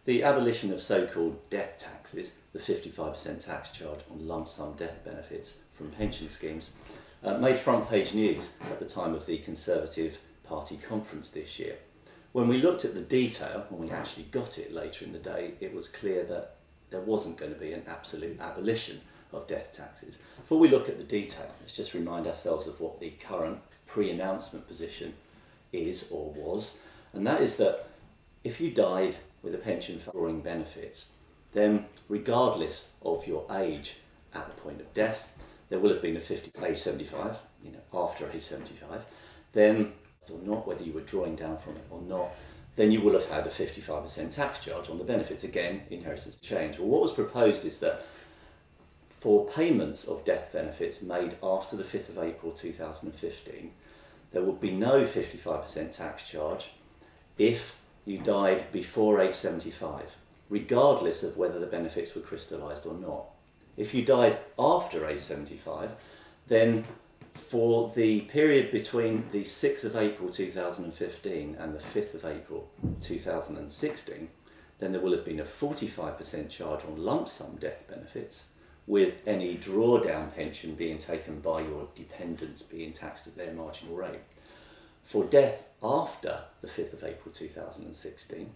the abolition of so-called death taxes, the 55% tax charge on lump sum death benefits from pension schemes, made front page news at the time of the Conservative Party conference this year. When we looked at the detail, when we actually got it later in the day, it was clear that there wasn't going to be an absolute abolition of death taxes. Before we look at the detail, let's just remind ourselves of what the current pre-announcement position is or was, and that is that if you died with a pension fund drawing benefits, then regardless of your age at the point of death, there will have been age 75, after age 75, then, or not, whether you were drawing down from it or not, then you will have had a 55% tax charge on the benefits. Again, inheritance change. Well, what was proposed is that for payments of death benefits made after the 5th of April 2015, there would be no 55% tax charge if you died before age 75, regardless of whether the benefits were crystallised or not. If you died after age 75, then for the period between the 6th of April 2015 and the 5th of April 2016, then there will have been a 45% charge on lump sum death benefits, with any drawdown pension being taken by your dependents being taxed at their marginal rate. For death after the 5th of April 2016,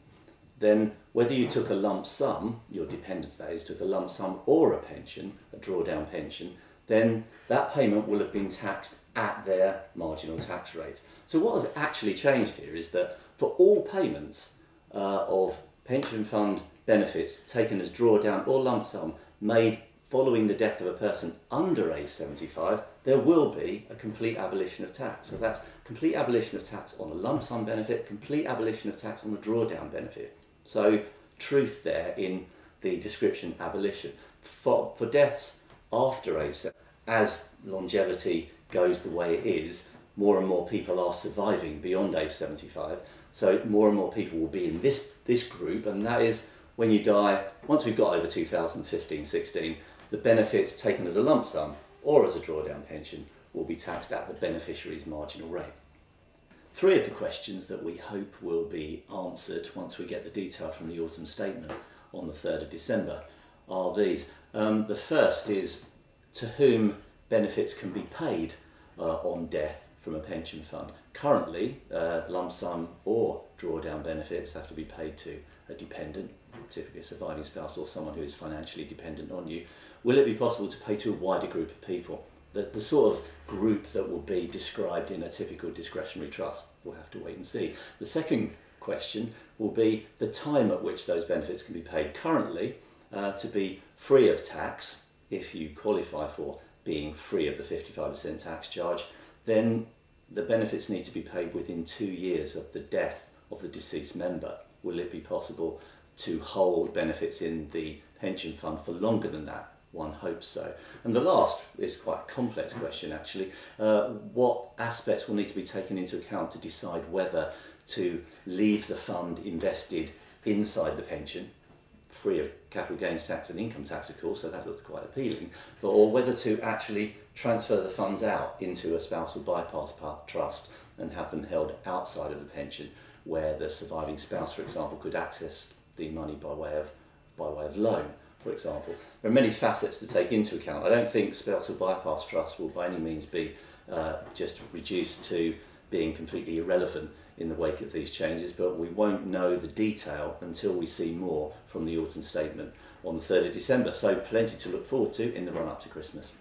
then whether you took a lump sum, your dependents that is, took a lump sum or a pension, a drawdown pension, then that payment will have been taxed at their marginal tax rates. So what has actually changed here is that for all payments of pension fund benefits taken as drawdown or lump sum made following the death of a person under age 75, there will be a complete abolition of tax. So that's complete abolition of tax on a lump sum benefit, complete abolition of tax on a drawdown benefit. So truth there in the description abolition. For deaths after age 75, as longevity goes the way it is, more and more people are surviving beyond age 75. So more and more people will be in this group, and that is when you die, once we've got over 2015-16, the benefits taken as a lump sum or as a drawdown pension will be taxed at the beneficiary's marginal rate. Three of the questions that we hope will be answered once we get the detail from the autumn statement on the 3rd of December are these. The first is to whom benefits can be paid on death from a pension fund. Currently, lump sum or drawdown benefits have to be paid to a dependent, typically a surviving spouse or someone who is financially dependent on you. Will it be possible to pay to a wider group of people? The sort of group that will be described in a typical discretionary trust. We'll have to wait and see. The second question will be the time at which those benefits can be paid. Currently, to be free of tax, if you qualify for being free of the 55% tax charge, then the benefits need to be paid within 2 years of the death of the deceased member. Will it be possible to hold benefits in the pension fund for longer than that? One hopes so. And the last is quite a complex question actually. What aspects will need to be taken into account to decide whether to leave the fund invested inside the pension, free of capital gains tax and income tax of course, so that looks quite appealing, or whether to actually transfer the funds out into a spousal bypass trust and have them held outside of the pension, where the surviving spouse, for example, could access the money by way of loan, for example. There are many facets to take into account. I don't think spousal bypass trusts will by any means be just reduced to being completely irrelevant in the wake of these changes, but we won't know the detail until we see more from the autumn statement on the 3rd of December. So plenty to look forward to in the run-up to Christmas.